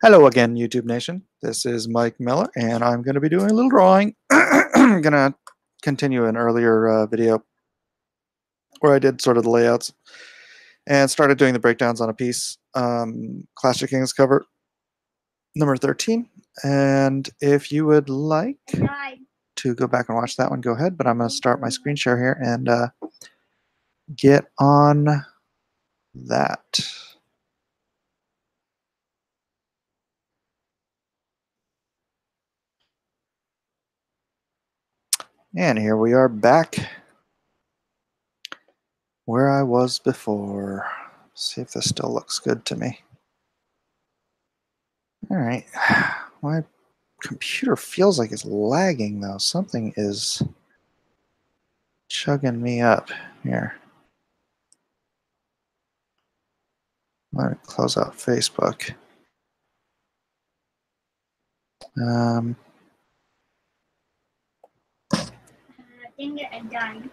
Hello again, YouTube Nation. This is Mike Miller, and I'm going to be doing a little drawing. I'm going to continue an earlier video where I did sort of the layouts and started doing the breakdowns on a piece, Clash of Kings cover number 13. And if you would like to go back and watch that one, go ahead. But I'm going to start my screen share here and get on that. And here we are back where I was before. See if this still looks good to me. All right. My computer feels like it's lagging though. Something is chugging me up here. Let me close out Facebook. Dang it, I died.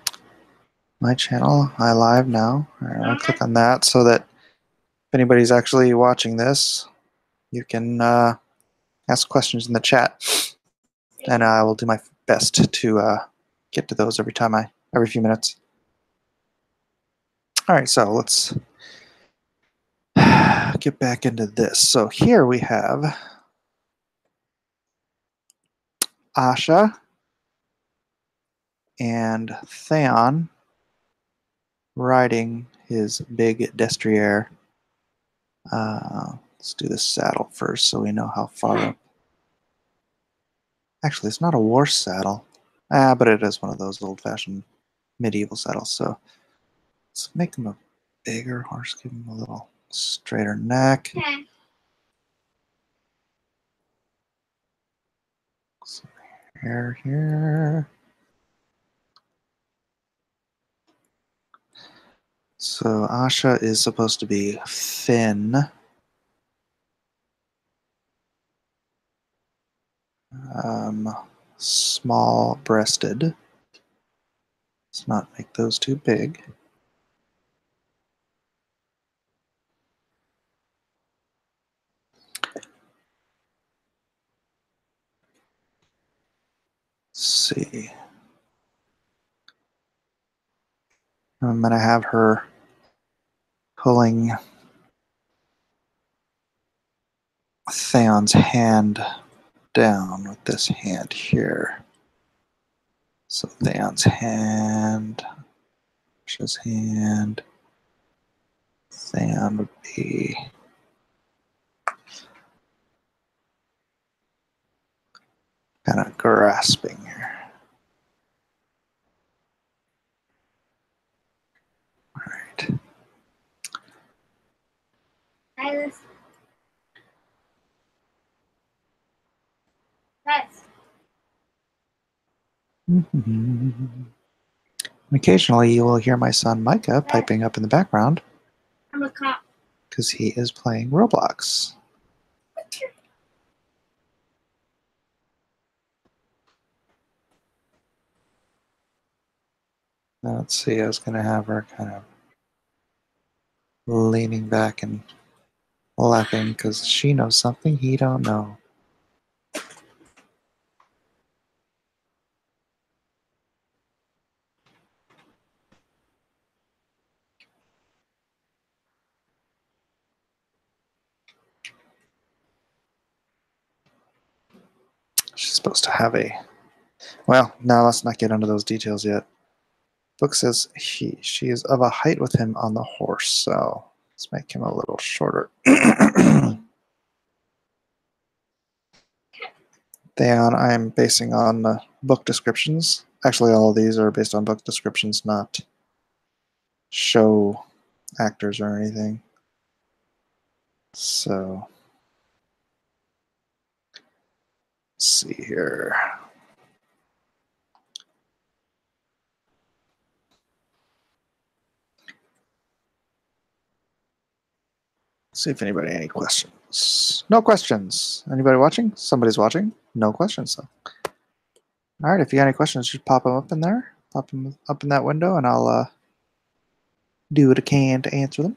My channel, iLive now. All right, I'll click on that so that if anybody's actually watching this, you can ask questions in the chat, and I will do my best to get to those every few minutes. All right, so let's get back into this. So here we have Asha and Theon riding his big destrier. Let's do the saddle first so we know how far up. Actually, it's not a horse saddle. But it is one of those old-fashioned medieval saddles. So let's make him a bigger horse, give him a little straighter neck. Okay. Some hair here. So Asha is supposed to be thin. Small-breasted. Let's not make those too big. Let's see. I'm going to have her pulling Theon's hand down with this hand here. So Theon's hand, Asha's hand, Theon would be kind of grasping here. All right. Occasionally, you will hear my son Micah piping up in the background. I'm a cop. Because he is playing Roblox. Now, let's see, I was going to have her kind of leaning back and laughing because she knows something he don't know. She's supposed to have a... Well, now let's not get into those details yet. Book says she is of a height with him on the horse, so let's make him a little shorter. Theon, I'm basing on book descriptions. Actually, all of these are based on book descriptions, not show actors or anything. So, let's see here. See if anybody any questions. No questions. Anybody watching? Somebody's watching. No questions though. All right. If you got any questions, just pop them up in there. Pop them up in that window, and I'll do what I can to answer them.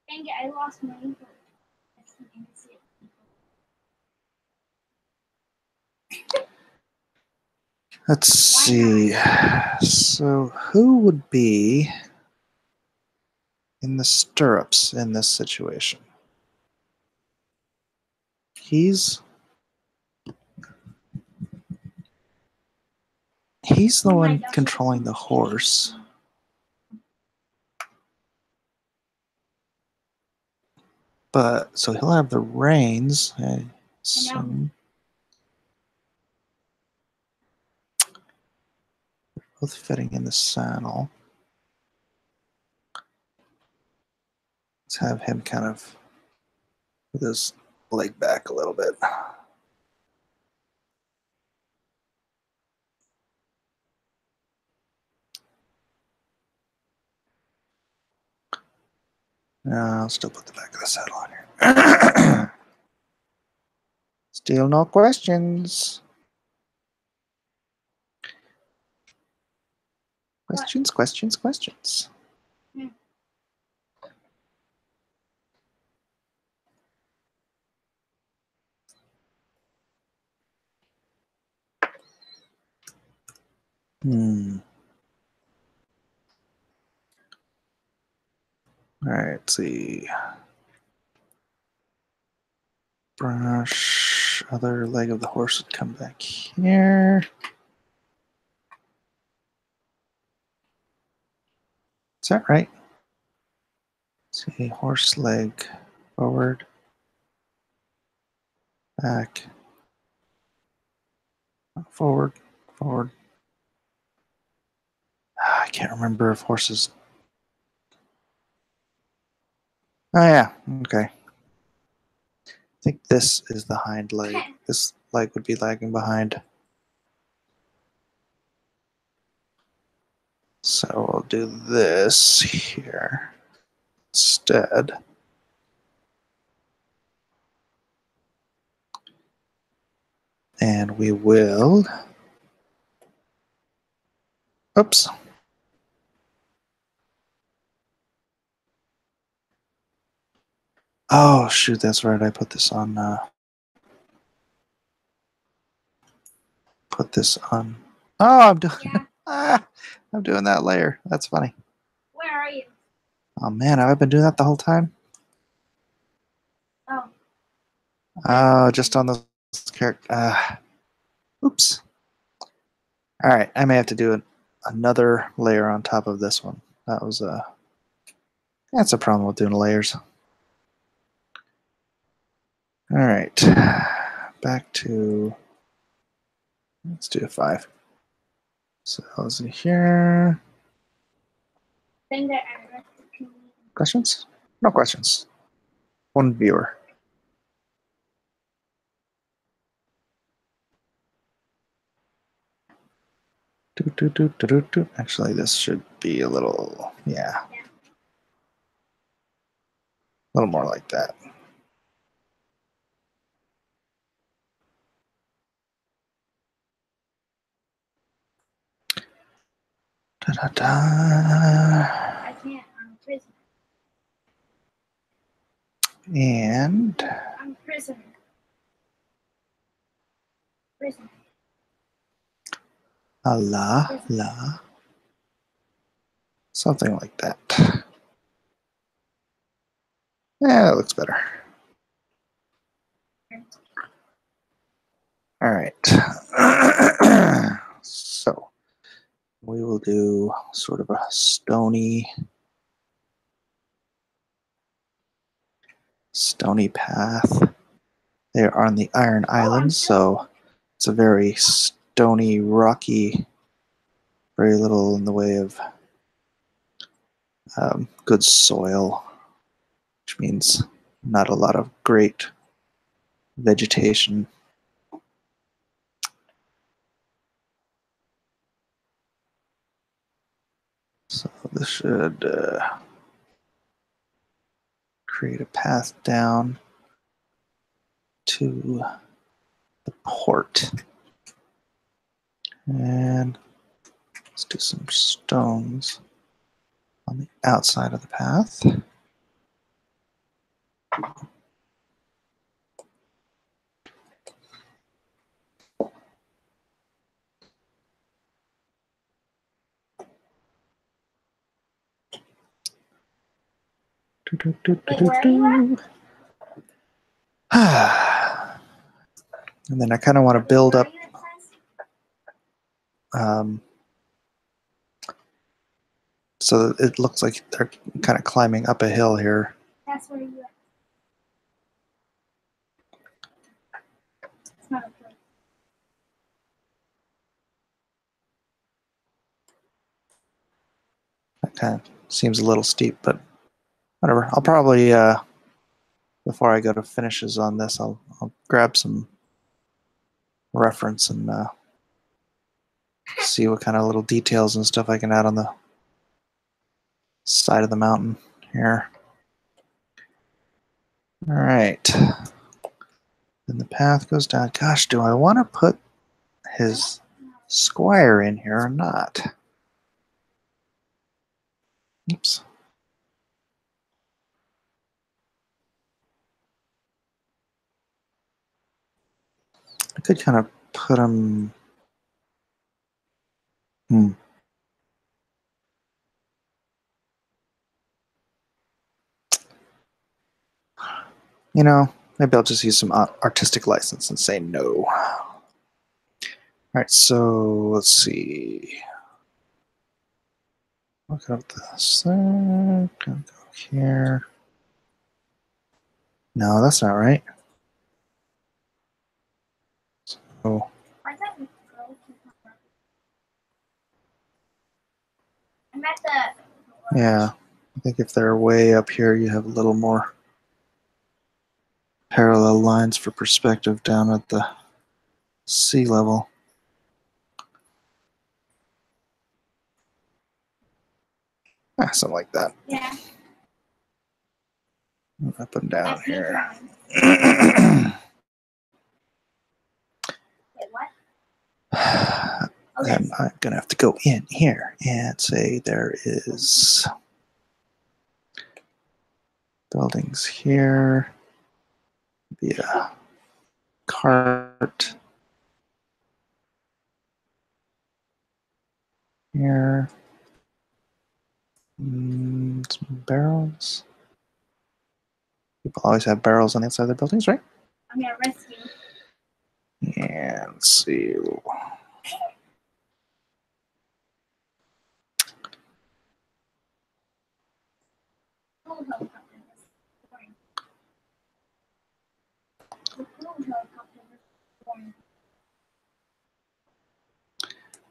Dang it, I lost my input. some innocent Let's see. So who would be in the stirrups in this situation? He's the one controlling the horse. But so he'll have the reins. So both fitting in the saddle. Let's have him kind of with his leg back a little bit. I'll still put the back of the saddle on here. Still no questions. Questions. All right, let's see. Brush, other leg of the horse would come back here. Is that right? Let's see, horse leg forward, back, forward. I can't remember if horses. Oh, yeah, okay. I think this is the hind leg. This leg would be lagging behind. So we'll do this here instead. And we will. Oops. Oh, shoot, that's right. I put this on. Oh, I'm doing. Yeah. I'm doing that layer. That's funny. Where are you? Oh man, have I been doing that the whole time? Oh. Oh, just on those characters. Oops. All right, I may have to do another layer on top of this one. That was that's a problem with doing layers. All right, back to. Let's do a 5. So let's see here. Questions? No questions. One viewer. Actually, this should be a little, yeah. A little more like that. I can't. I'm a prisoner. And I'm a prisoner. la. Something like that. Yeah, that looks better. All right. So we will do sort of a stony path. They are on the Iron Islands, so it's a very stony, rocky, very little in the way of good soil, which means not a lot of great vegetation. So this should create a path down to the port. And let's do some stones on the outside of the path. Wait, where are you And then I kind of want to build Where up. are you, it says? So that it looks like they're kind of climbing up a hill here. That's where you are. It's not a place. That kind of seems a little steep, but whatever. I'll probably, before I go to finishes on this, I'll grab some reference and see what kind of little details and stuff I can add on the side of the mountain here. All right. Then the path goes down. Gosh, do I want to put his squire in here or not? Oops. I could kind of put him. You know, maybe I'll just use some artistic license and say no. All right, so let's see. Look up this. Gonna go here. No, that's not right. So I thought you could go to somewhere. I'm at the. yeah, I think if they're way up here, you have a little more parallel lines for perspective down at the sea level. Something like that. Yeah. Up and down That's here. Wait, what? Okay. Then I'm gonna have to go in here and say there is buildings here. Be a cart here. Some barrels. People always have barrels on the inside of their buildings, right? I'm gonna rescue. And let's see. Blue helicopter is boring. The blue helicopter is boring.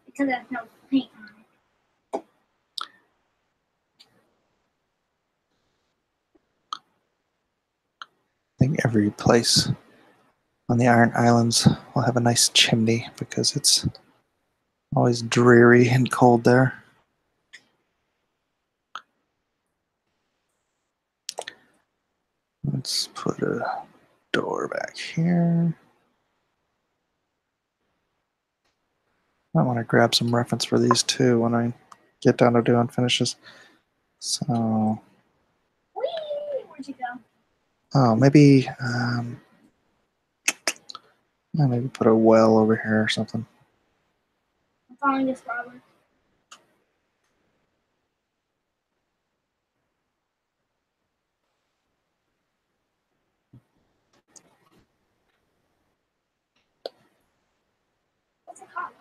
Because there's no paint on it. I think every place on the Iron Islands will have a nice chimney because it's always dreary and cold there. Let's put a door back here. I want to grab some reference for these too when I get down to doing finishes. So, Whee! Where'd you go? oh, maybe maybe put a well over here or something. I'm following this Robert. What's it called?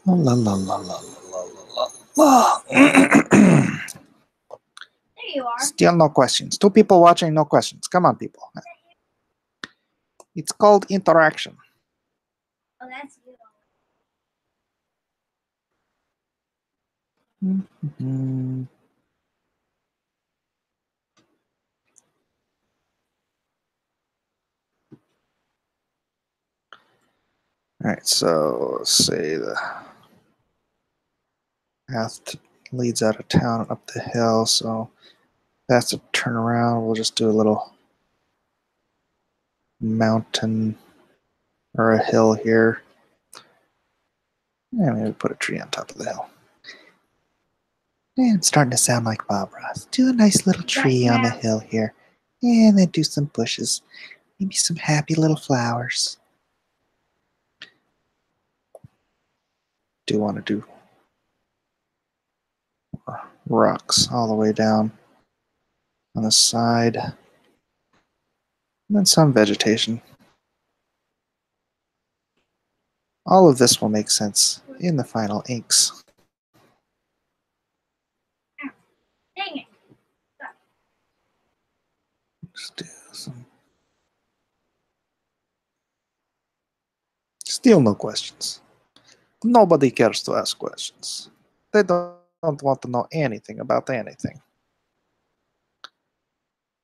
La la la la la la la la. There you are. Still no questions. 2 people watching, no questions. Come on, people. It's called interaction. Oh, that's you. Mm-hmm. All right, so let's say the path leads out of town and up the hill, so that's a turn around. We'll just do a little mountain or a hill here. And maybe put a tree on top of the hill. And it's starting to sound like Bob Ross. Do a nice little tree on a hill here. And then do some bushes. Maybe some happy little flowers. Do want to do rocks all the way down on the side. And then some vegetation. All of this will make sense in the final inks. Dang it. Just do some. Still no questions. Nobody cares to ask questions. They don't want to know anything about anything.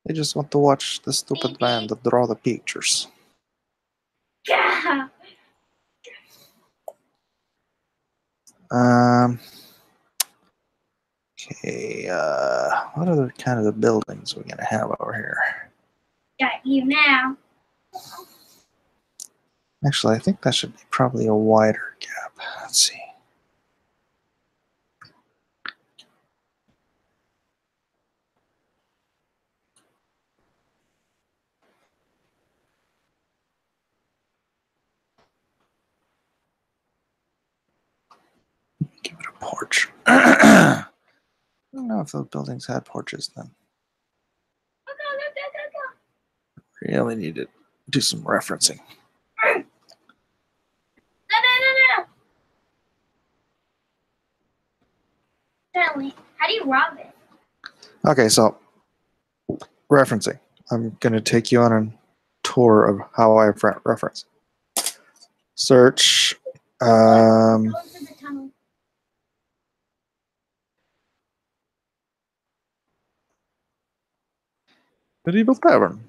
They just want to watch the stupid man that draw the pictures. Yeah. Okay, what other kind of the buildings we're gonna have over here? Got you now. Actually, I think that should be probably a wider gap. Let's see. Give it a porch. I don't know if those buildings had porches then. Go, go, go, go, go. Really need to do some referencing. No, no, no, no. Stanley, how do you rob it? Okay, so referencing. I'm going to take you on a tour of how I reference. Search. Go into the tunnel. Medieval Tavern.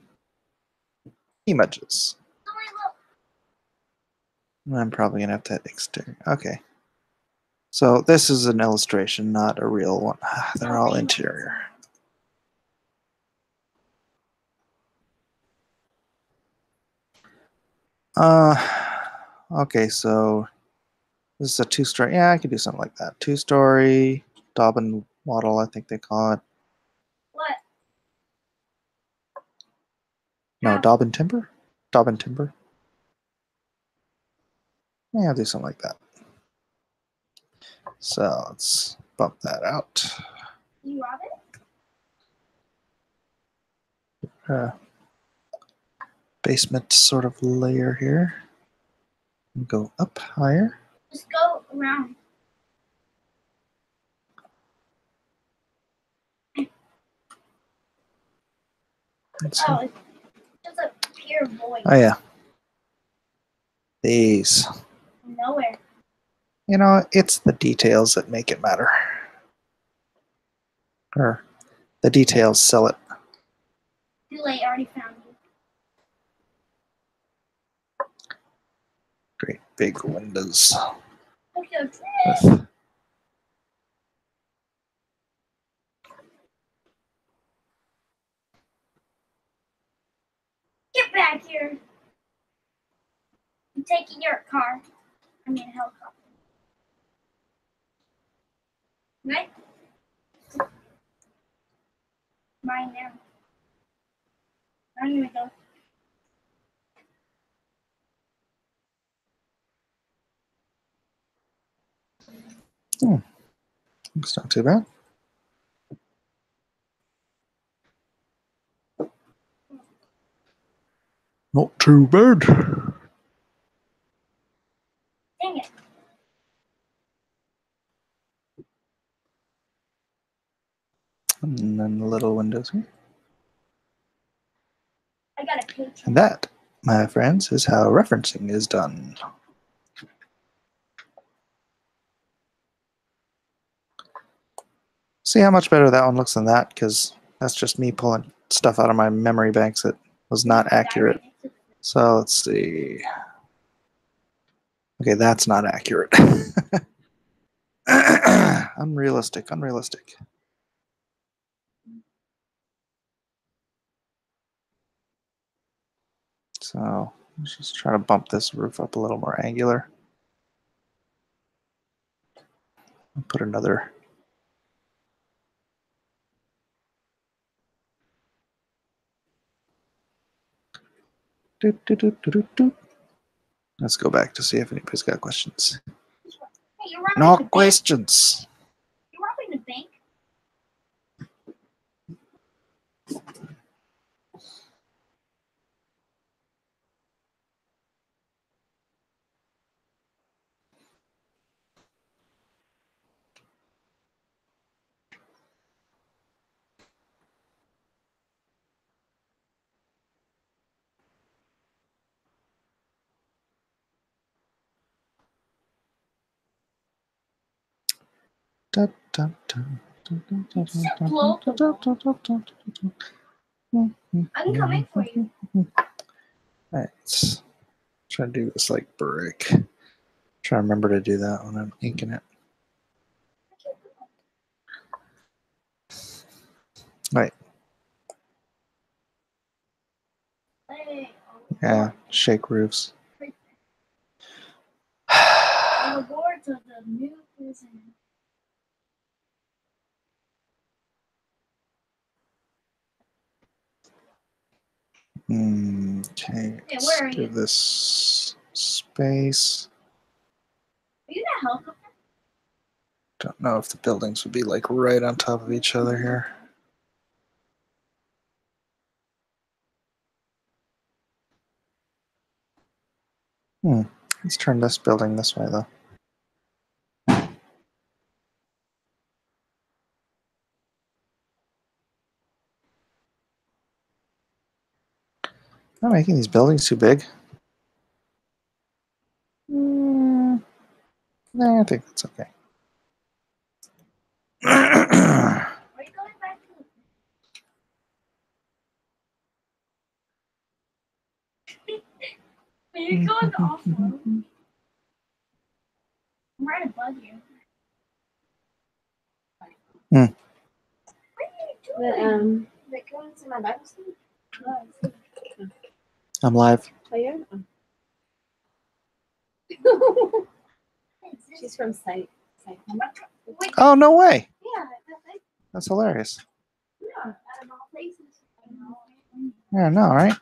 Images. Stanley, look. I'm probably going to have to hit exterior. Okay. So this is an illustration, not a real one. They're all interior. Okay, so this is a two-story. Yeah, I could do something like that. Two-story Dobbin model, I think they call it. What? No, How? Dobbin timber? Dobbin timber. Yeah, I'll do something like that. So let's bump that out. You rob it? Basement sort of layer here. And go up higher. Just go around. Let's Oh, see. it's just a pure void. Oh yeah. These. Nowhere. You know, it's the details that make it matter. Or the details sell it. Too late, I already found you. Great big windows. Okay, With get back here. I'm taking your car. I mean, a helicopter. Right? Mine now. I'm gonna go. it's not too bad. Not too bad. Dang it. And then the little windows here. I got a page. And that, my friends, is how referencing is done. See how much better that one looks than that? Because that's just me pulling stuff out of my memory banks that was not accurate. So let's see. Okay, that's not accurate. Unrealistic, unrealistic. So let's just try to bump this roof up a little more angular. I'll put another. Let's go back to see if anybody's got questions. Hey, you're robbing No the bank. questions. You're robbing the bank. I can come in for you. Alright, let's try to do this like brick. Try to remember to do that when I'm inking it. Right. Hey, Yeah, shake roofs. on the boards of the new prison. Okay, Hey, let's where are give you? this space. Are you that helicopter? Don't know if the buildings would be like right on top of each other here. Let's turn this building this way though. Not making these buildings too big. Nah, I think that's okay. Are you going back to Are you going off road? I'm right above you. Hmm. What are you doing? Like going to my Bible study? I'm live. Oh, yeah? She's from Sight. Wait, Oh, no way. yeah, That's hilarious. out of all places. Yeah, no, right?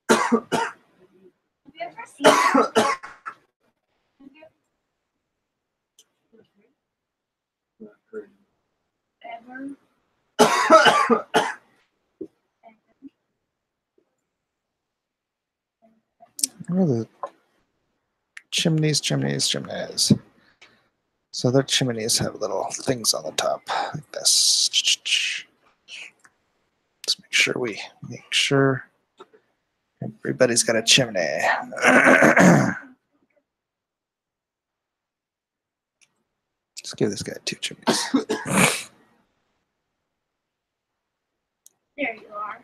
Have you ever seen that? Ever? What are the chimneys? So their chimneys have little things on the top like this. Let's make sure everybody's got a chimney. Let's give this guy 2 chimneys. There you are.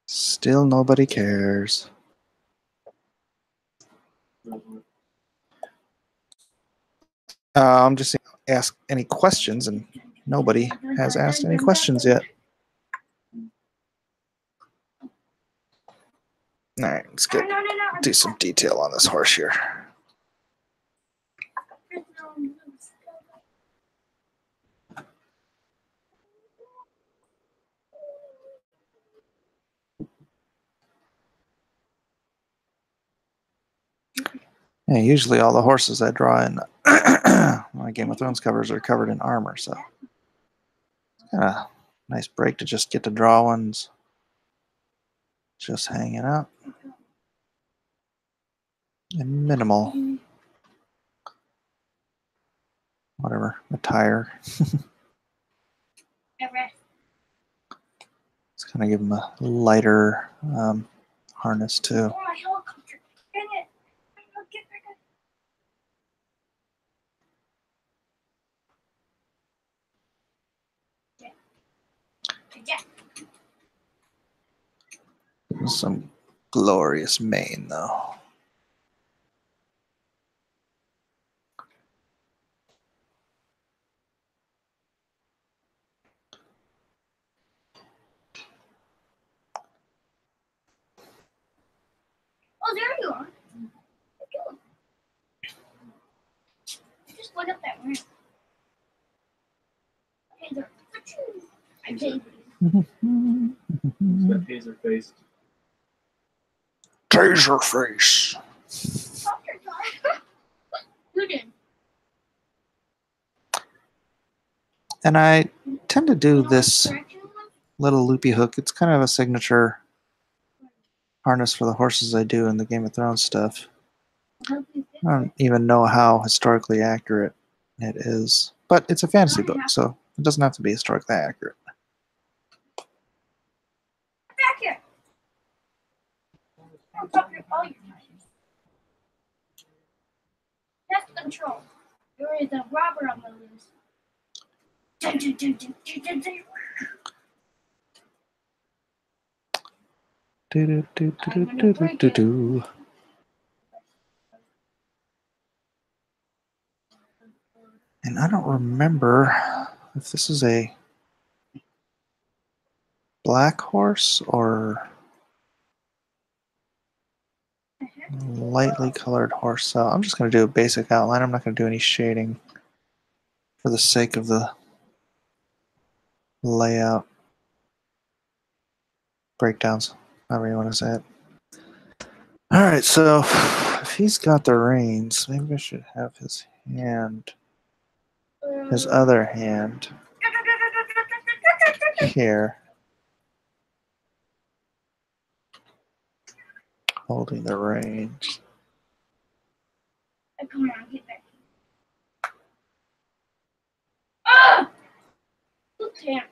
Still nobody cares. I'm just ask any questions, and nobody has asked any questions yet. All right, let's get do some detail on this horse here. Yeah, usually all the horses I draw in my Game of Thrones covers are covered in armor, so kind of nice break to just get to draw ones just hanging out. And minimal. Whatever, attire. Let's kind of give them a lighter harness too. Oh, my helicopter. Dang it. Get back up. Yeah. Some glorious mane, though. Oh, there you are. Just went up that ramp. Okay, there. I gave you. That taser face. Taser face. Who did? And I tend to do this little loopy hook. It's kind of a signature harness for the horses I do in the Game of Thrones stuff. I don't even know how historically accurate it is, but it's a fantasy book, so it doesn't have to be historically accurate. Back here. I'll drop all your tires. That's control. There is a robber on the loose. Dun, dun, dun, dun, dun, dun, dun. Do, do, do, do, do, do, do, do. And I don't remember if this is a black horse or lightly colored horse. So I'm just going to do a basic outline. I'm not going to do any shading for the sake of the layout breakdowns, however you want to say it. All right, so if he's got the reins, maybe I should have his hand, his other hand here, holding the reins. Oh, come on, get back. Ah! Who can't?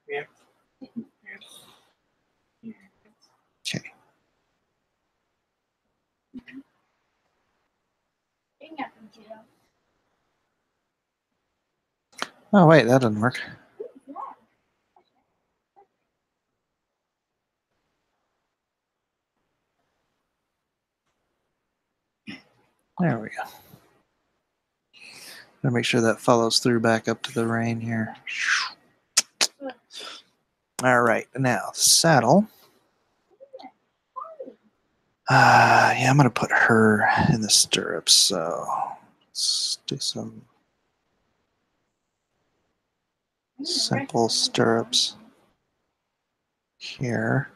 Yeah. Okay. Ain't nothing, Joe. Oh wait, that doesn't work. Who's that? There we go. Gotta make sure that follows through back up to the rein here. All right, now the saddle. Yeah, I'm gonna put her in the stirrups. So let's do some simple stirrups here.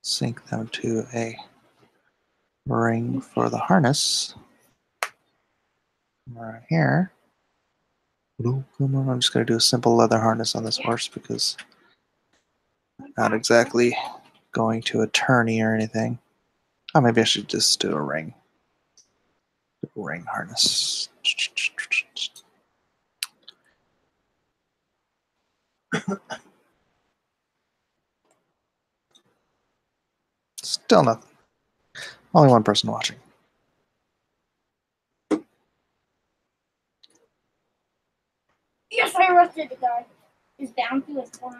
Sync them to a ring for the harness. Right here. I'm just going to do a simple leather harness on this horse because I'm not exactly going to a tourney or anything. Oh, maybe I should just do a ring. Ring harness. Still nothing. Only one person watching. Yes, I arrested the guy. His down to is $400.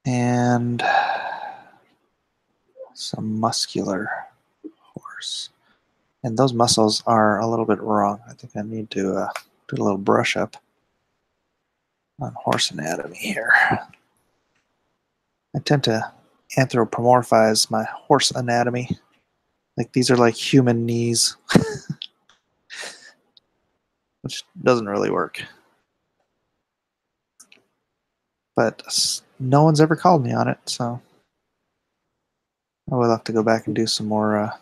And some muscular horse. And those muscles are a little bit wrong. I think I need to do a little brush up on horse anatomy here. I tend to anthropomorphize my horse anatomy. Like these are like human knees, which doesn't really work. But no one's ever called me on it, so I will have to go back and do some more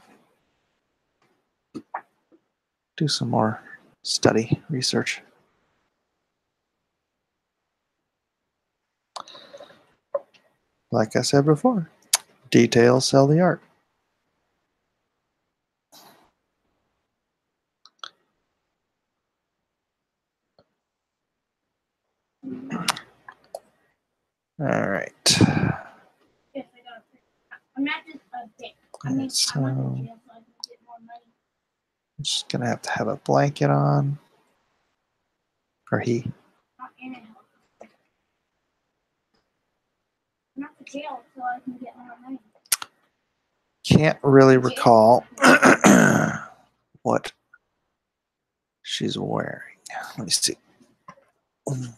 study research. Like I said before, details sell the art. All right. Yes, I got a picture. I'm not just a dick. I mean, So I want to I'm jail so I can get more money. just gonna have to have a blanket on. Or he. Not in it. Not to jail so I can get more money. Can't really recall what she's wearing. Let me see. Money,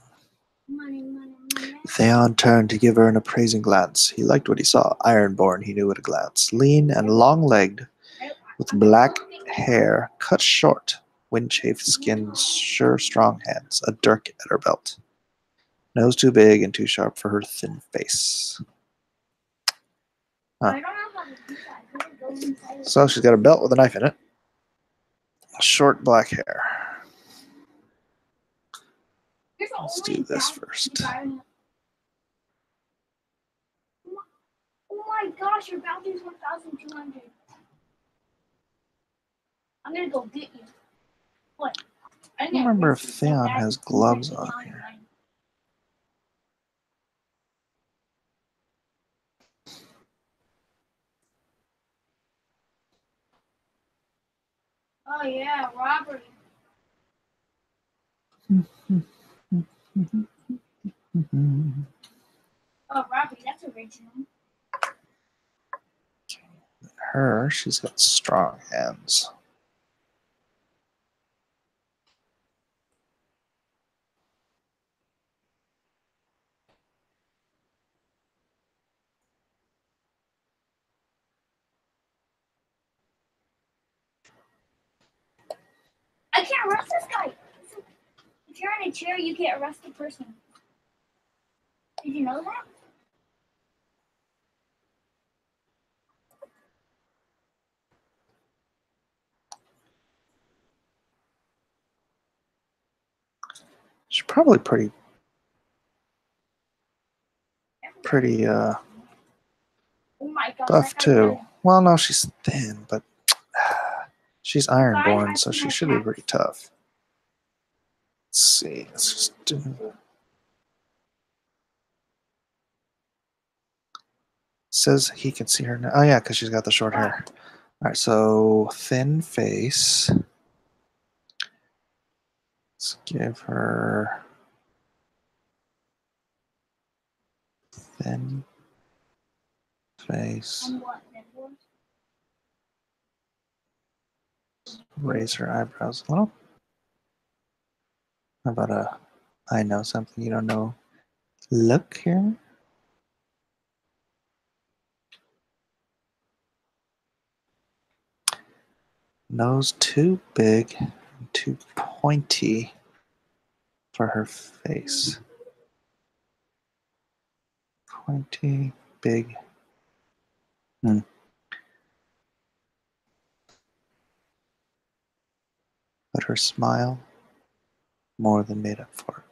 money, money. Theon turned to give her an appraising glance. He liked what he saw. Ironborn, he knew at a glance. Lean and long-legged, with black hair, cut short, wind-chafed skin, sure strong hands, a dirk at her belt. Nose too big and too sharp for her thin face. I don't know how to do that. I couldn't go inside of So she's got a belt with a knife in it. Short black hair. There's Let's only do this that first. guy. Oh my gosh, your bounty's 1,200. I'm gonna go get you. What? I don't remember if Theon has gloves on here. Oh yeah, robbery. Oh, robbery, that's original. Her, she's got strong hands. I can't arrest this guy. If you're in a chair, you can't arrest the person. Did you know that? She's probably pretty Oh my gosh, buff that guy too. died. Well, no, she's thin, but she's I ironborn, so see she my should be cat. pretty tough. Let's see. Let's just do. Says he can see her now. Oh yeah, because she's got the short hair. All right, so thin face. Let's give her thin face. And what? Network? Raise her eyebrows a little. How about a I know something you don't know? Look here. Nose too big, too pointy for her face. Pointy, big. But her smile more than made up for it.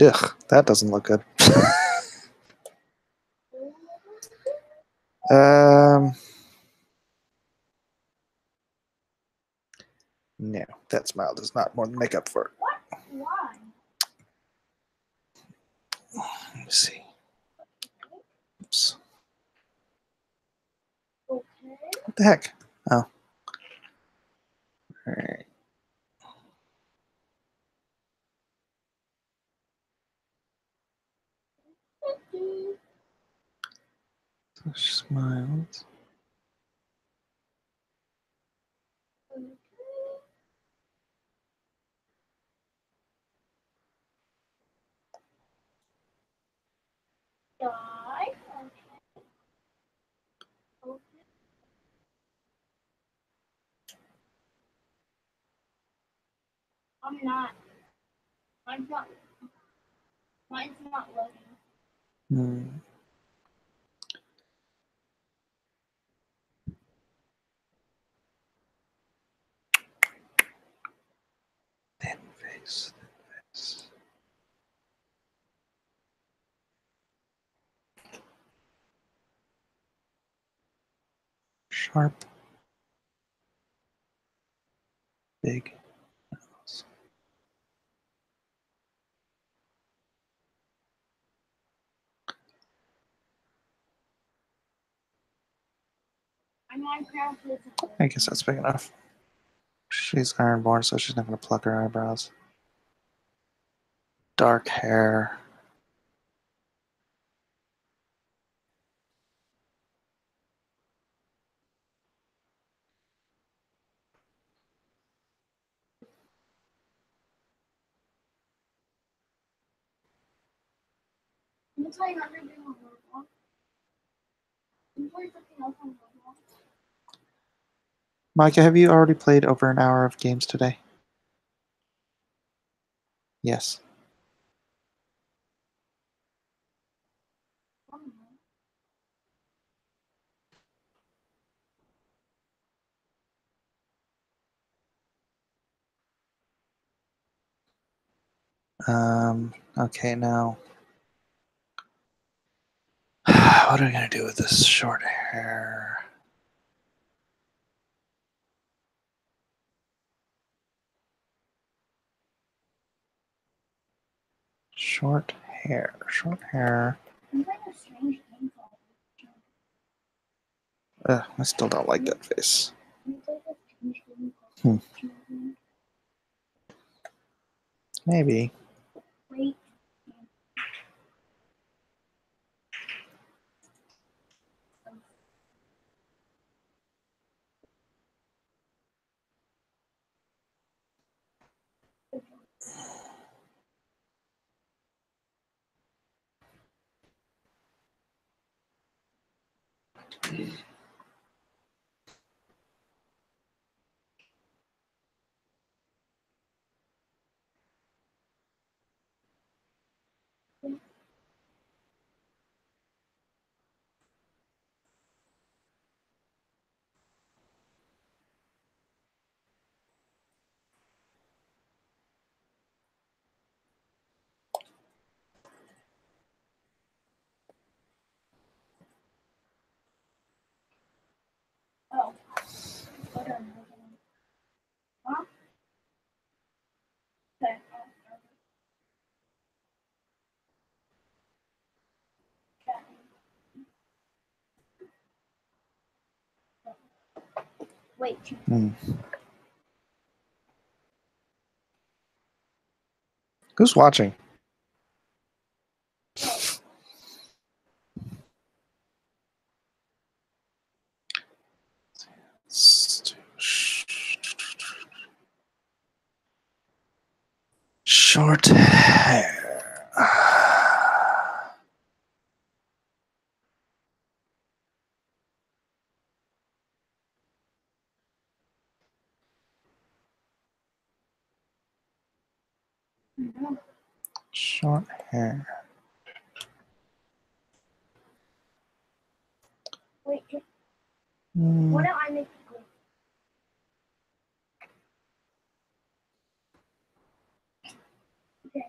Ugh, that doesn't look good. No, that smile does not more than make up for it. What? Why? Let me see. Oops. Okay. What the heck? Oh. All right. So she smiles. Die. Okay. I'm not. Mine's not. Mine's not loading. Thin face. Sharp Big nose. I guess that's big enough. She's ironborn, so she's not going to pluck her eyebrows. Dark hair. Can you play another game on Roblox? Can you play something else on Roblox? Micah, have you already played over an hour of games today? Yes. I don't know. Okay, now. What are we going to do with this short hair? Short hair. Short hair. I'm playing a strange game called. I still don't like that face. Can you play this strange game Hmm. called Children? Maybe. Wait. Oh. Hold on. Huh? Okay. Wait. Hmm. Who's watching? Short hair. No. Short hair. Wait. Hmm. What do I make? Okay.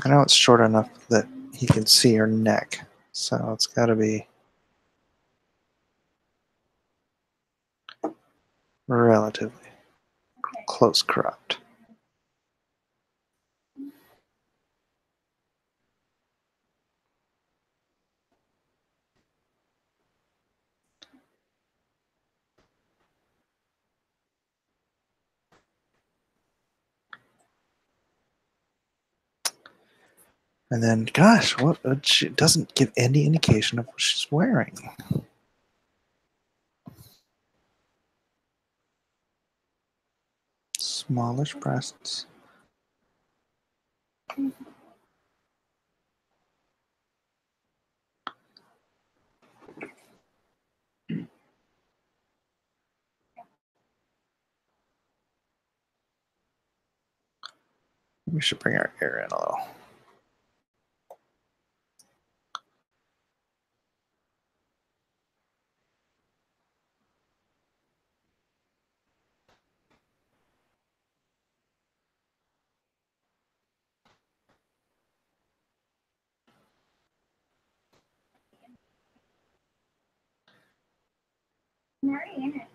I know it's short enough that he can see her neck, so it's got to be relatively Okay. close cropped. And then, gosh, what? She doesn't give any indication of what she's wearing. Smallish breasts. We should bring our hair in a little. I'm already in it.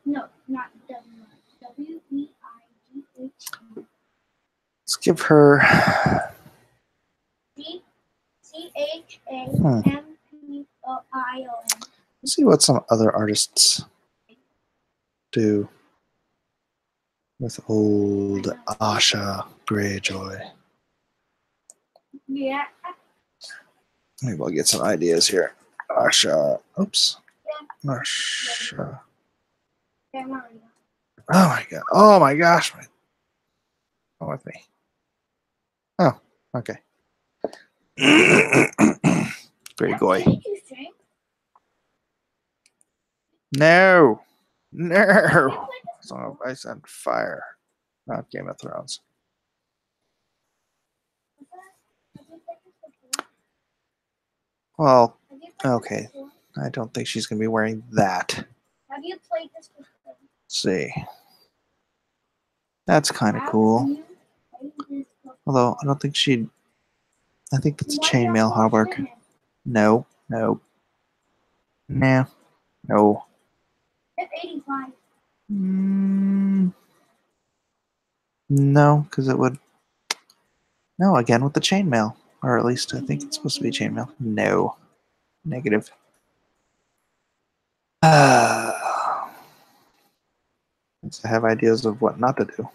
No, not W-E-I-G-H-E. Let's give her. C-H-A-M-P-I-O-N. Let's see what some other artists do with old Asha Greyjoy. Yeah. Maybe we'll get some ideas here. Asha. Oops. Asha. Yeah, Maria. Oh my god. Oh my gosh. Come with me. Oh, okay. Greyjoy. Did you drink? No. No. Song of Ice and Fire. Not Game of Thrones. Have you played this before? Well, Have you played okay. this before? I don't think she's going to be wearing that. Have you played this before? Let's see. That's kind of Have cool. you played this before? Although, I don't think she'd. I think that's a Why don't chainmail you harbor. swim it? No. No. Nah. No. It's 85. No, because it would. No, again with the chainmail. Or at least I think it's supposed to be chainmail. No. Negative. I have ideas of what not to do.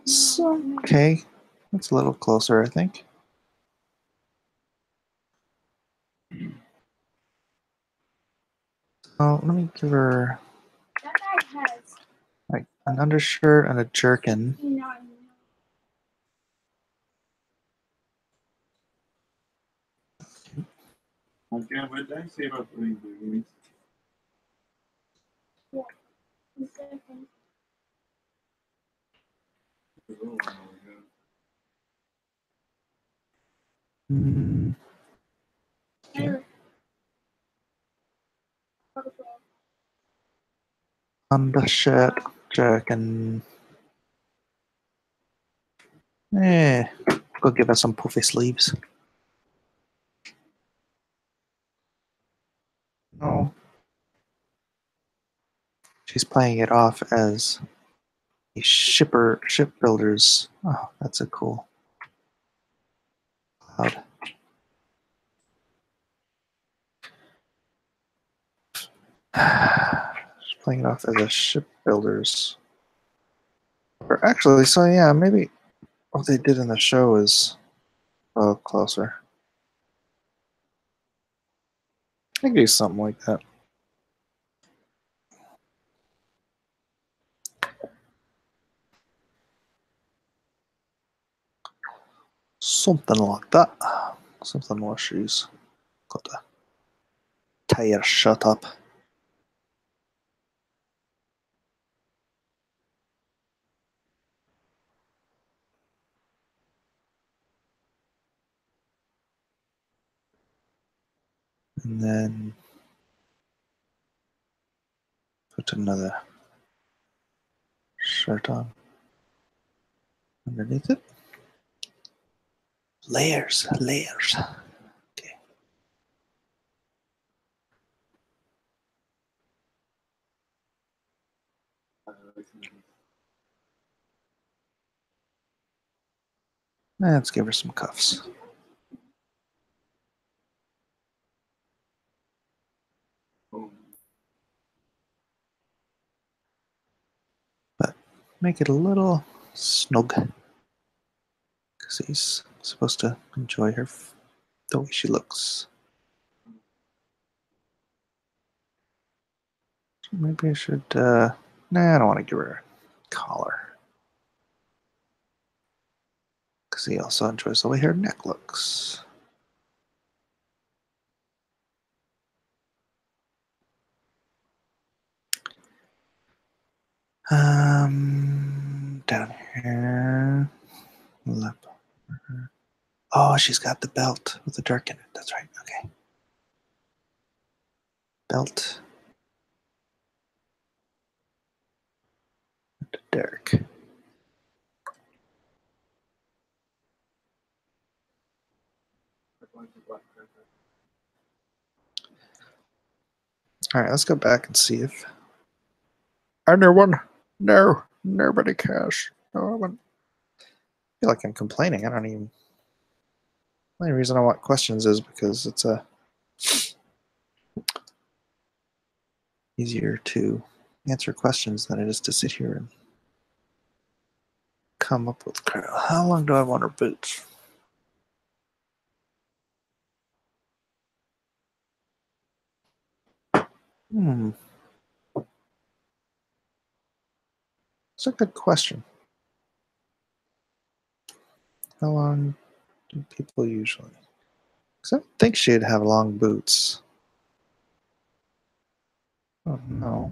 So, okay. That's a little closer, I think. Oh, let me give her That guy has like an undershirt and a jerkin. 69. Okay, what did I say about putting blueberries? He's different. A little while ago. Mm, Tyler. undershirt, jerkin. Go give her some puffy sleeves. No. She's playing it off as a shipbuilders. Oh, that's a cool cloud. She's playing it off as a shipbuilders. Or actually, so yeah, maybe what they did in the show is a little closer. I could do something like that. Something like that. Something more shoes. Got to tie your shut up. And then put another shirt on underneath it. Layers, layers. Okay. Let's give her some cuffs. But make it a little snug. Because he's supposed to enjoy her the way she looks. So maybe I should, nah, I don't want to give her a collar. Because he also enjoys the way her neck looks. Down here. Lap. Oh, she's got the belt with the dirk in it. That's right. Okay. Belt. And a dirk. Like the black pepper. All right, let's go back and see if anyone. No, nobody cares. No one. I feel like I'm complaining. I don't even. The only reason I want questions is because it's easier to answer questions than it is to sit here and come up with crap. How long do I want her boots? It's a good question. How long do people usually? Because I don't think she'd have long boots. Oh no.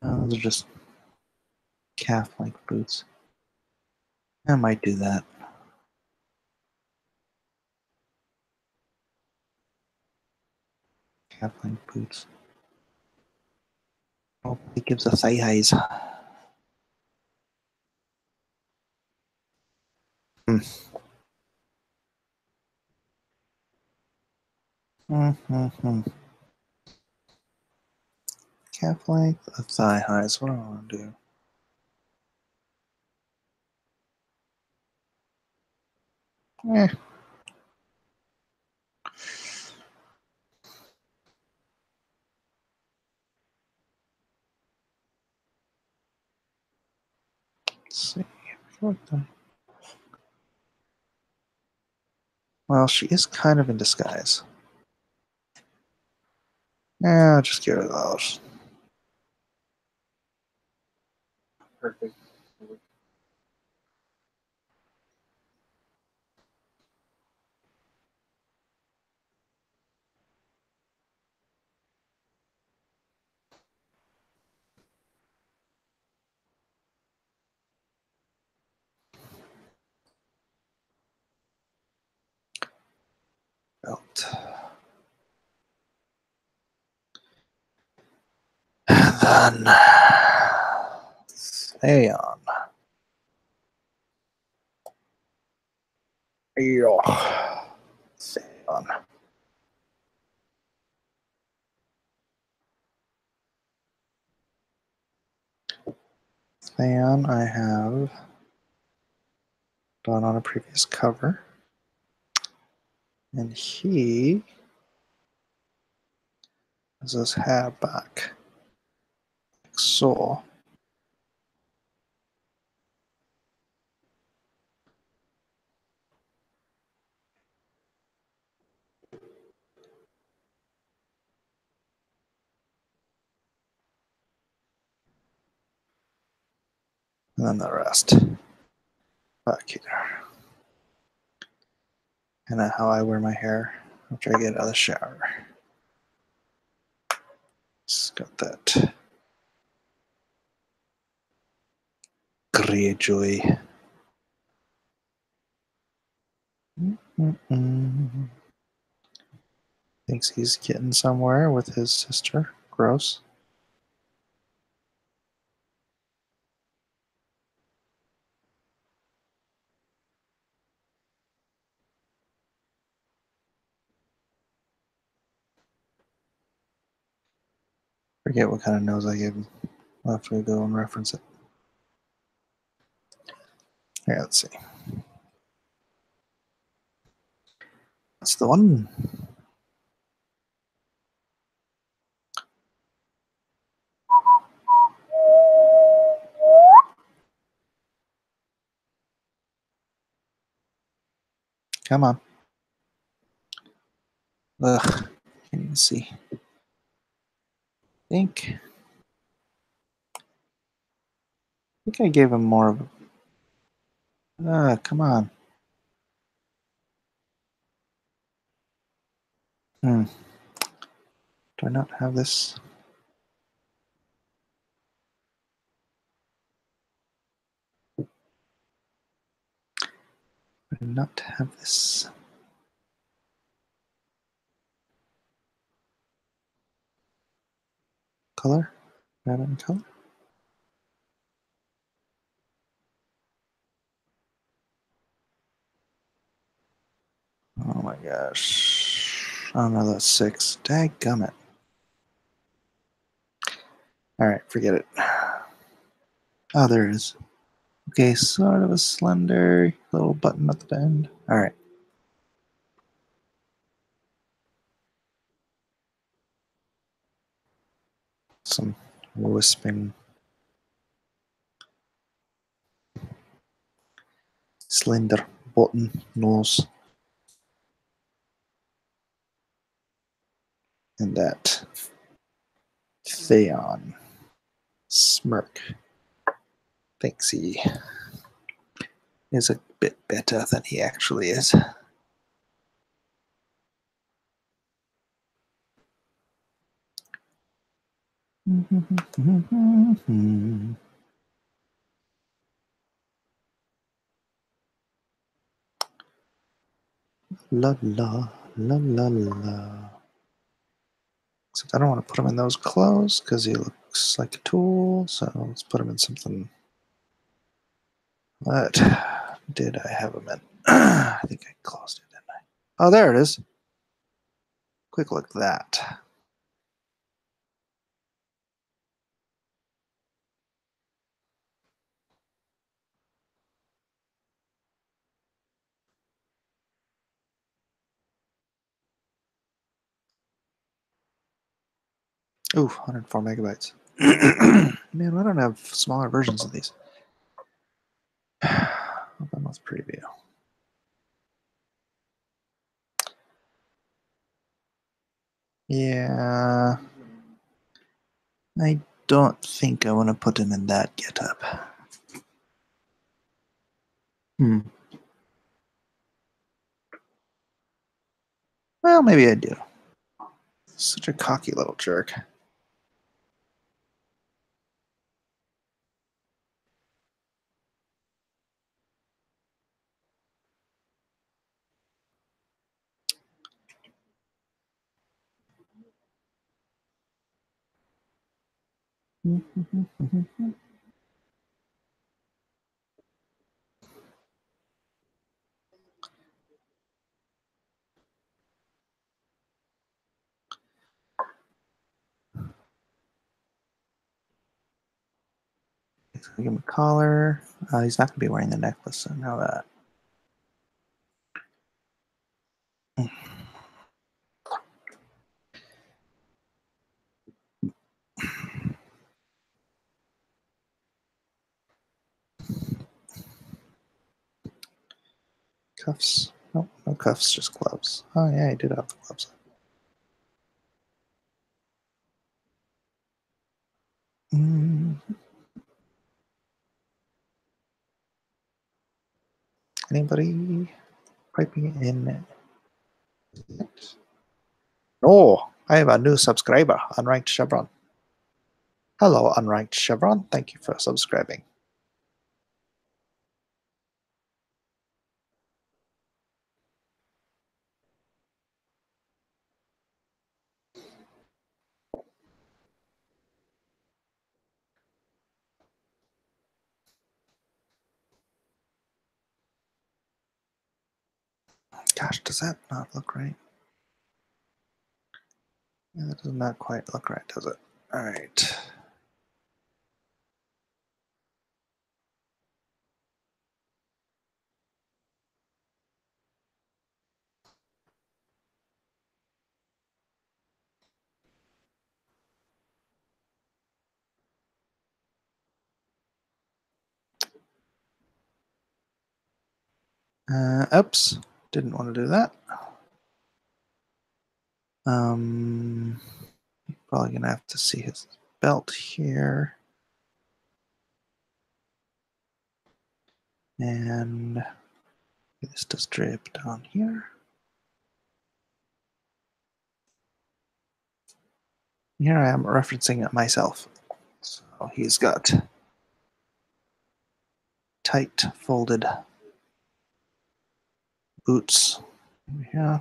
Those are just calf-length boots. I might do that. Calf-length boots. Oh, it gives us thigh highs. Mm-hmm. Calf length of thigh highs. What do I want to do? Eh. Let's see. Well, she is kind of in disguise. Yeah, I'll just get rid of those. Perfect. Belt. And then stay on. Stay on. Fan I have done on a previous cover. And he has his hair back. Like so. And then the rest back here. And then how I wear my hair after I get out of the shower. It's got that Greyjoy. Thinks he's getting somewhere with his sister. Gross. Forget what kind of nose I gave him. I'll have to go and reference it. Here, let's see. That's the one. Come on. Ugh, can't even see. I think I gave him more of a. Come on. Do I not have this? I do not have this. color, rabbit color. Oh my gosh. Oh no, that's 6. Dadgummit. Alright, forget it. Oh, there it is. Okay, sort of a slender little button at the end. Alright. Some wisping. Slender button nose. And that Theon smirk thinks he is a bit better than he actually is. La la la la la. Except I don't want to put him in those clothes because he looks like a tool. So let's put him in something. What did I have him in? I think I closed it, didn't I? Oh, there it is. Quick look at that. Ooh, 104 megabytes. Man, why don't I have smaller versions of these? Open with preview. Yeah. I don't think I want to put him in that getup. Well, maybe I do. Such a cocky little jerk. Give him a collar. He's not going to be wearing the necklace, so I know that. Cuffs. Nope, no cuffs, just gloves. Oh, yeah, he did have the gloves. Anybody piping in? Oh, I have a new subscriber, Unranked Chevron. Hello, Unranked Chevron. Thank you for subscribing. Gosh, does that not look right? Yeah, that does not quite look right, does it? All right. Oops, didn't want to do that. Probably gonna have to see his belt here. And this does drip down here. Here I am referencing it myself. So he's got tight folded boots. Yeah.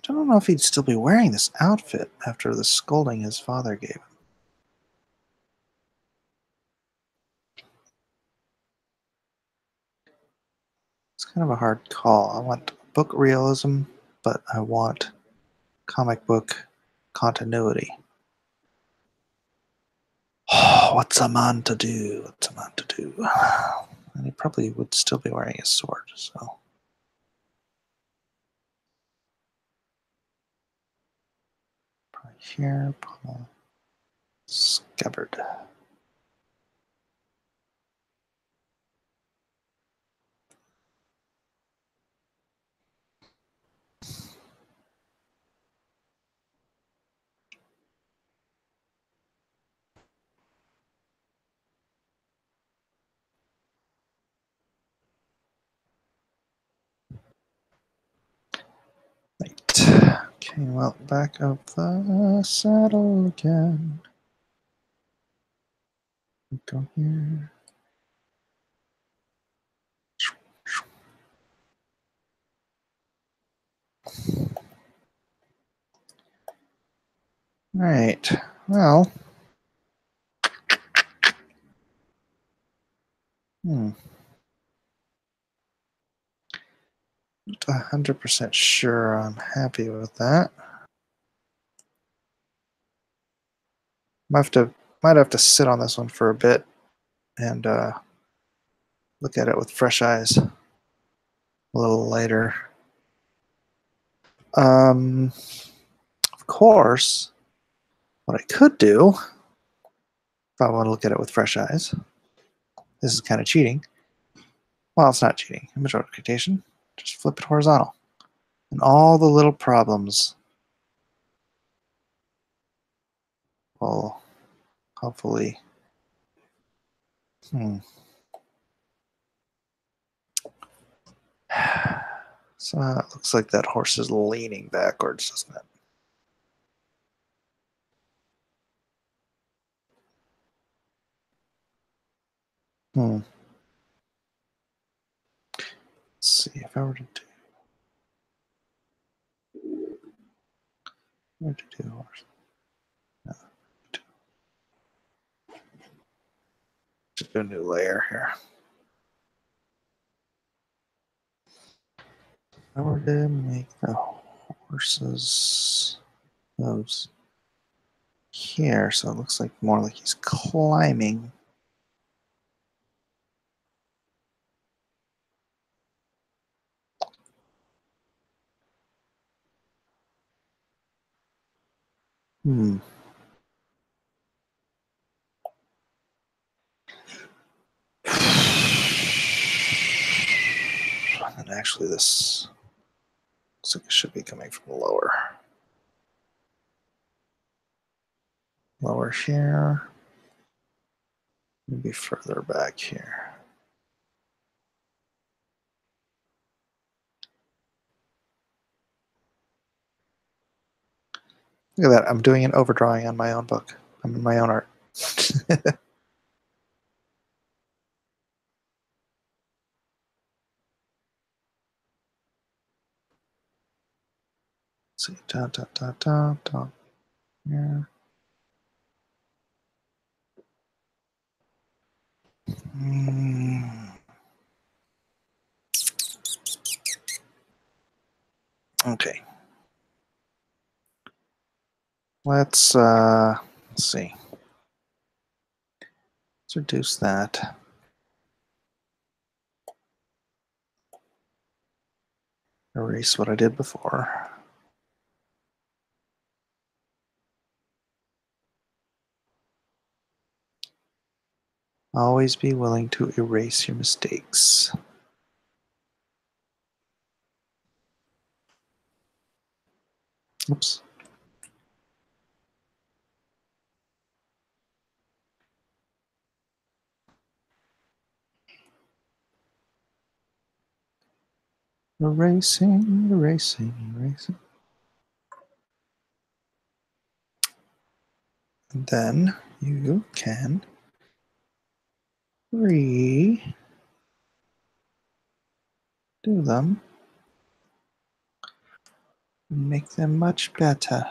I don't know if he'd still be wearing this outfit after the scolding his father gave him. It's kind of a hard call. I want book realism, but I want comic book continuity. What's a man to do? What's a man to do? And he probably would still be wearing his sword, so. Probably here, pommel, scabbard. Right. Okay, well, back of the saddle again. Go here. Right. Well. 100% sure I'm happy with that. Might have to sit on this one for a bit and look at it with fresh eyes a little later. Of course, what I could do, if I want to look at it with fresh eyes, this is kind of cheating. Well, it's not cheating. Image rotation. Just flip it horizontal. And all the little problems will hopefully. So it looks like that horse is leaning backwards, doesn't it? Let's see if I were to do horse. No, just do a new layer here. If I were to make the horse's hooves here, so it looks like more like he's climbing. And actually, this looks like it should be coming from lower. Lower here. Maybe further back here. Look at that. I'm doing an overdrawing on my own book. I'm in my own art. See, dot. Here. Okay. Let's see. Let's reduce that. Erase what I did before. Always be willing to erase your mistakes. Oops. Erasing. And then you can redo them Make them much better.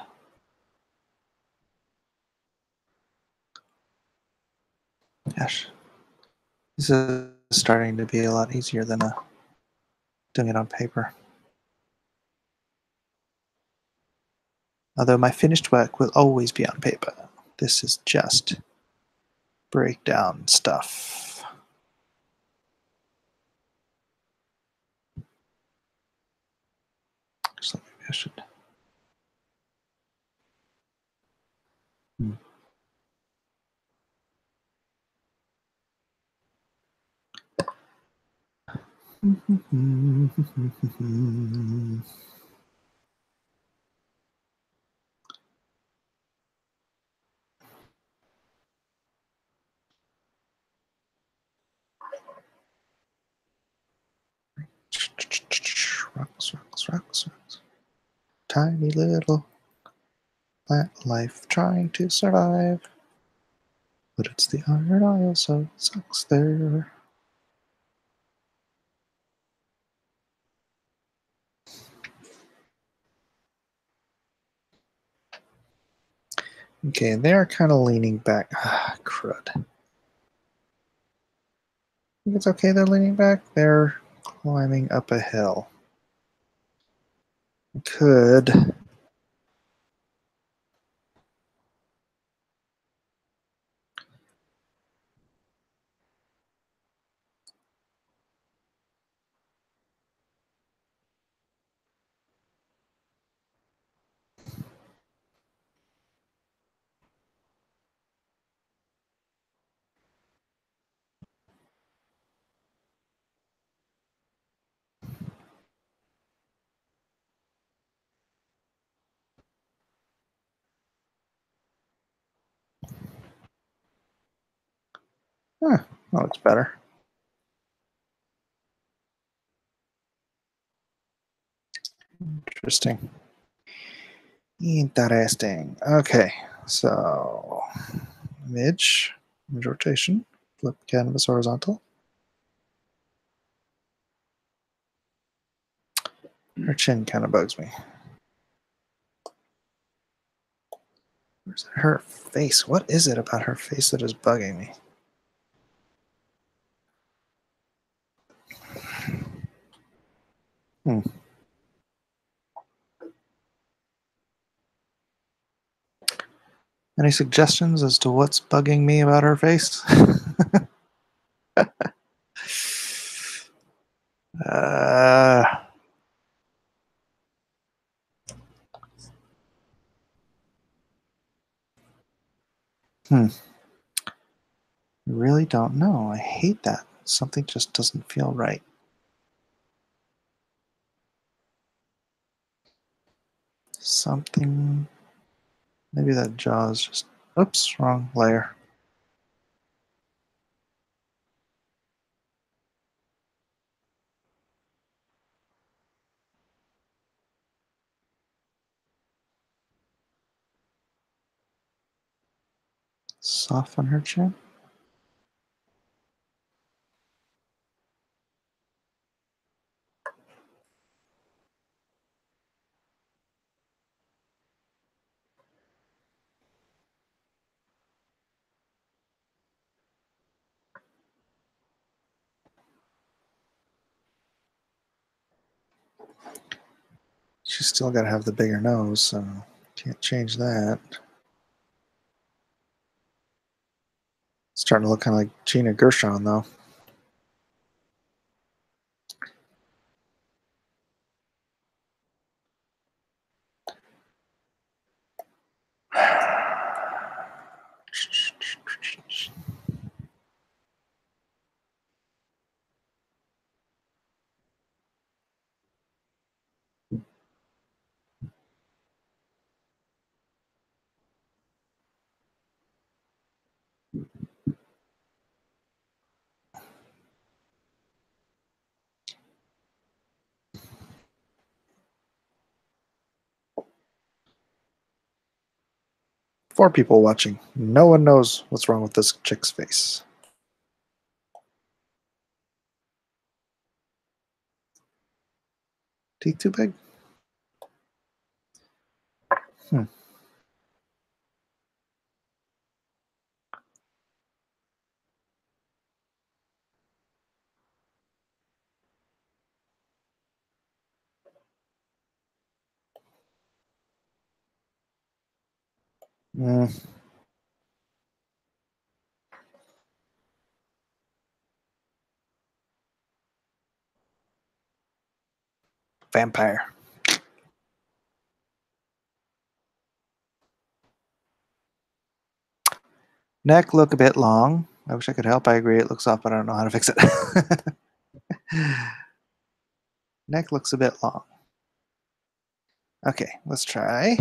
Gosh, this is starting to be a lot easier than doing it on paper. Although my finished work will always be on paper. This is just breakdown stuff. So maybe I should. Rocks. Tiny little plant life trying to survive. But it's the iron isle, so it sucks there. Okay, they're kind of leaning back. Ah, crud. I think it's okay they're leaning back. They're climbing up a hill. Could. That looks better. Interesting. Interesting. Okay, so midge rotation, flip canvas horizontal. Her chin kind of bugs me. Where's her face? What is it about her face that is bugging me? Any suggestions as to what's bugging me about her face? uh, I really don't know. I hate that. Something just doesn't feel right. Something. Maybe that jaw's just. Oops, wrong layer. Soften her chin. She's still got to have the bigger nose, so can't change that. Starting to look kind of like Gina Gershon, though. Four people watching. No one knows what's wrong with this chick's face. Teeth too big? Hmm. Mm. Vampire. Neck look a bit long. I wish I could help. I agree it looks off, but I don't know how to fix it. Neck looks a bit long. Okay, let's try.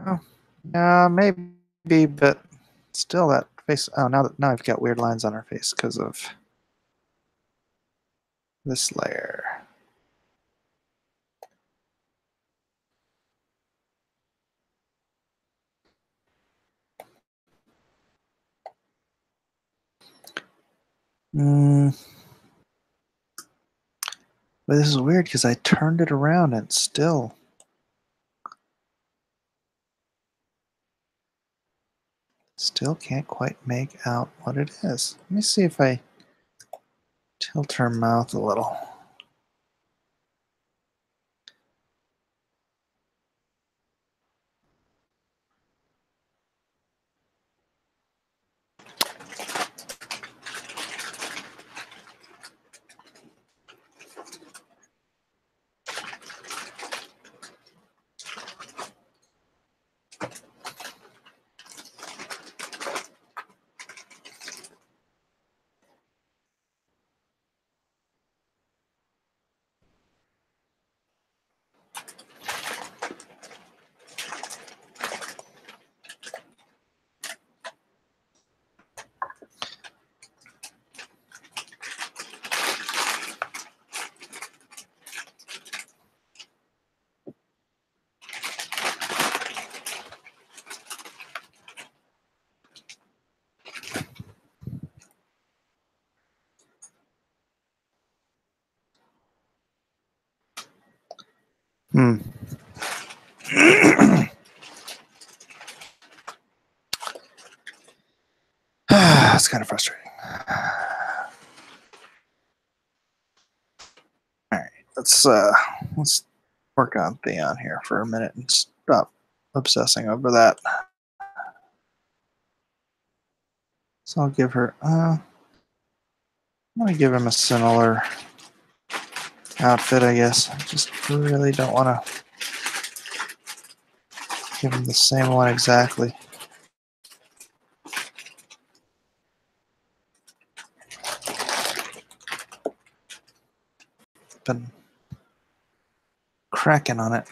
Oh, yeah, maybe, but still that face. Oh, now I've got weird lines on her face because of this layer. Mm. But this is weird because I turned it around and still can't quite make out what it is. Let me see if I tilt her mouth a little. Hmm. It's kind of frustrating. All right, let's work on Theon here for a minute and stop obsessing over that. So I'll give her. I'm gonna give him a similar outfit, I guess. I just really don't want to give him the same one exactly. Been cracking on it.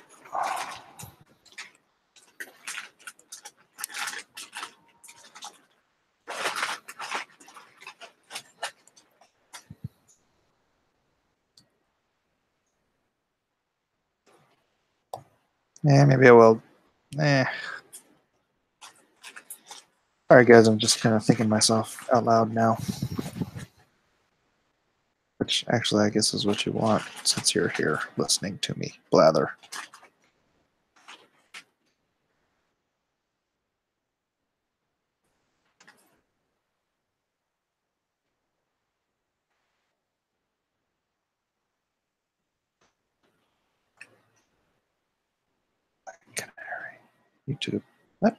Yeah, maybe I will. Alright guys, I'm just kind of thinking myself out loud now. Which actually I guess is what you want since you're here listening to me blather. Canary. YouTube. What?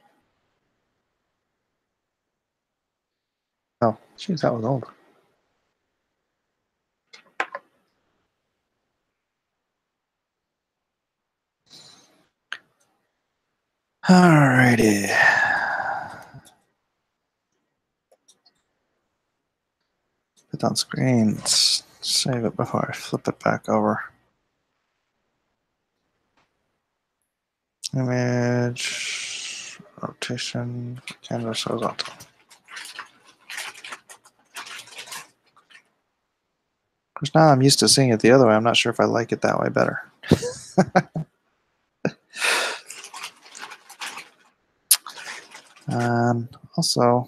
Oh, jeez, that was old. Alrighty. Put on screen. Let's save it before I flip it back over. Image, rotation, canvas horizontal. Because now I'm used to seeing it the other way. I'm not sure if I like it that way better. Also,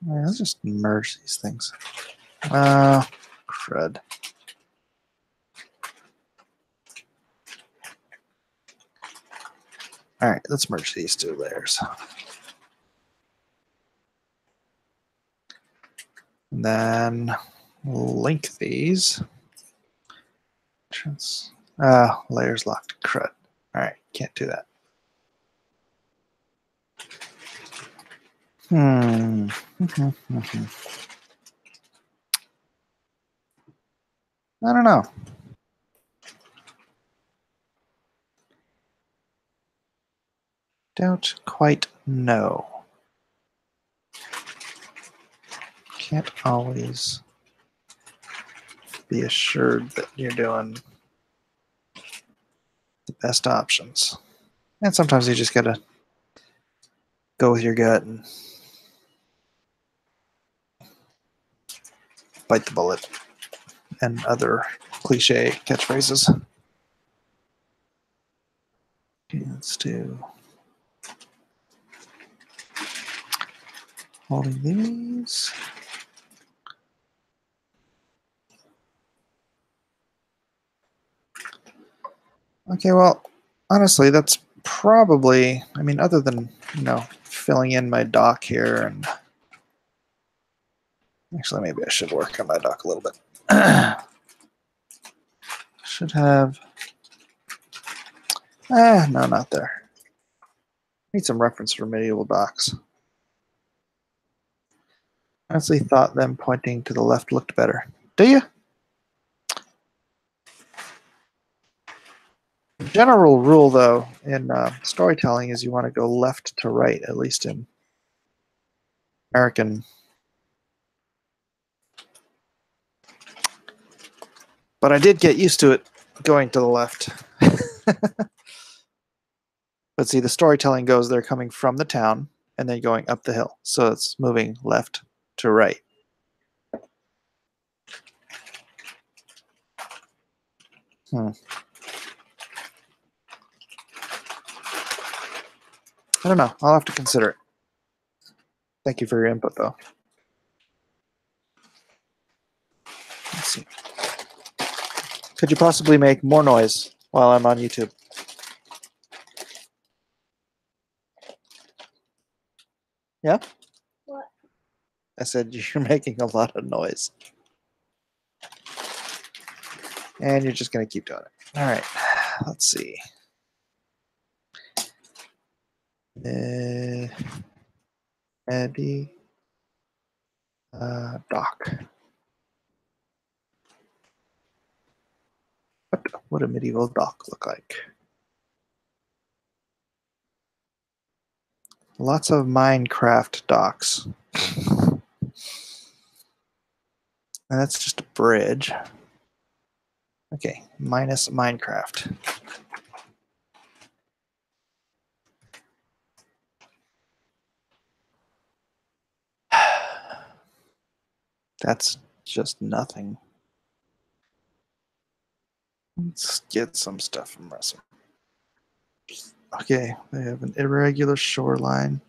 let's just merge these things. Crud. All right, let's merge these two layers. And then link these. Layers locked. Crud. All right, can't do that. I don't know. Don't quite know. Can't always be assured that you're doing the best options. And sometimes you just gotta go with your gut and bite the bullet and other cliche catchphrases. Okay, let's do holding these. Okay, well, honestly, that's probably, I mean, other than, filling in my dock here, and actually maybe I should work on my dock a little bit. Should have, no, not there. Need some reference for medieval docks. Honestly thought them pointing to the left looked better. Do you? The general rule, though, in storytelling is you want to go left to right, at least in American. But I did get used to it going to the left. But see, the storytelling goes they're coming from the town and then going up the hill. So it's moving left to right. I don't know. I'll have to consider it. Thank you for your input, though. Let's see. Could you possibly make more noise while I'm on YouTube? Yeah? What? I said you're making a lot of noise. And you're just going to keep doing it. All right. Let's see. Eddie. Dock. What would a medieval dock look like? Lots of Minecraft docks. And that's just a bridge. Okay, minus Minecraft. That's just nothing. Let's get some stuff from Russell. Okay, they have an irregular shoreline.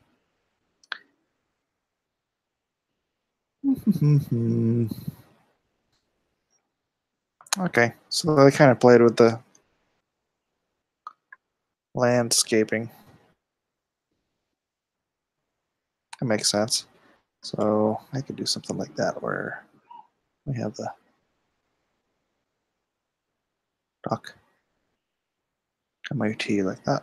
Okay, so they kind of played with the landscaping. That makes sense. So I could do something like that where we have the dock MIT like that.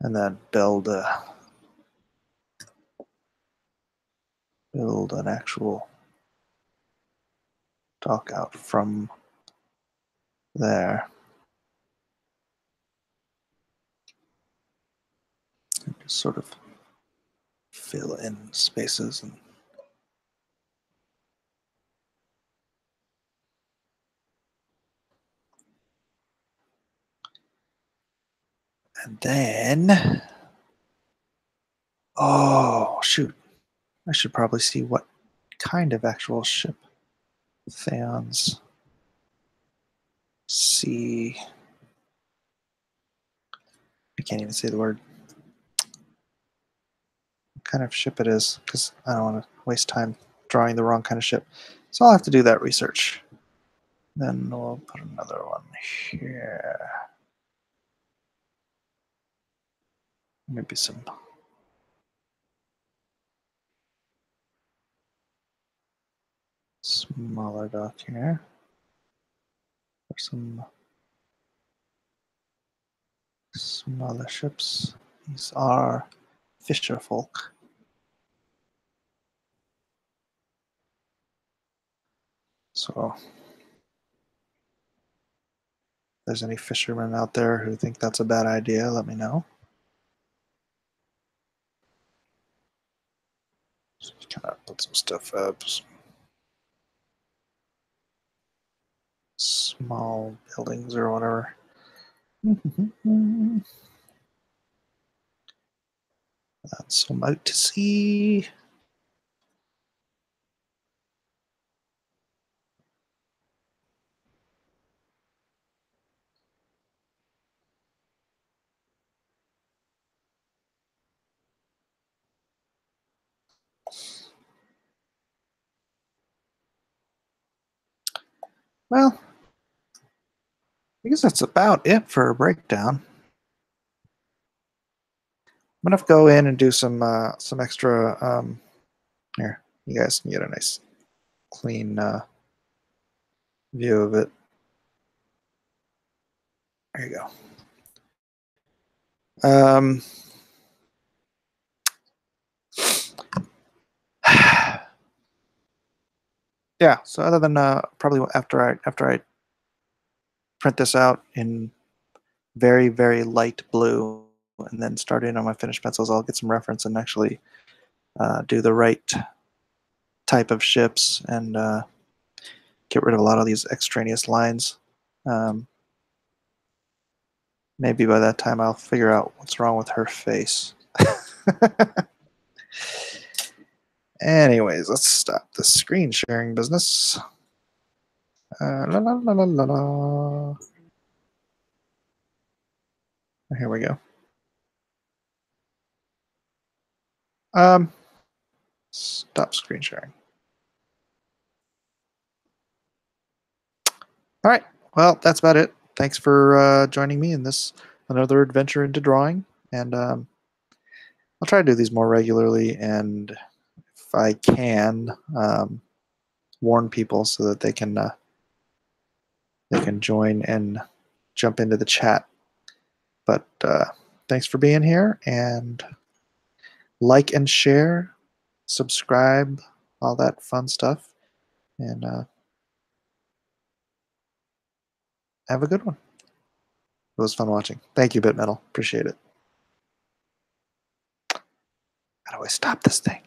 And then build an actual dock out from there. And just sort of fill in spaces and then, oh shoot, I should probably see what kind of actual ship? Theons. Sea. I can't even say the word. What kind of ship it is, because I don't want to waste time drawing the wrong kind of ship. So I'll have to do that research. Then we'll put another one here. Maybe some smaller dock here. Or some smaller ships. These are fisher folk. So if there's any fishermen out there who think that's a bad idea, let me know. Just kind of put some stuff up. Some small buildings or whatever. That's some out to sea. Well, I guess that's about it for a breakdown. I'm gonna have to go in and do some extra. Here, you guys can get a nice, clean view of it. There you go. Yeah. So other than probably after I print this out in very, very light blue and then start in on my finished pencils, I'll get some reference and actually do the right type of ships and get rid of a lot of these extraneous lines. Maybe by that time I'll figure out what's wrong with her face. Anyways, let's stop the screen sharing business. La la la la la la. Here we go. Stop screen sharing. All right. Well, that's about it. Thanks for joining me in this another adventure into drawing, and I'll try to do these more regularly, and if I can, warn people so that they can join and jump into the chat. But thanks for being here, and like and share, subscribe, all that fun stuff, and have a good one. It was fun watching. Thank you, BitMetal. Appreciate it. How do I stop this thing?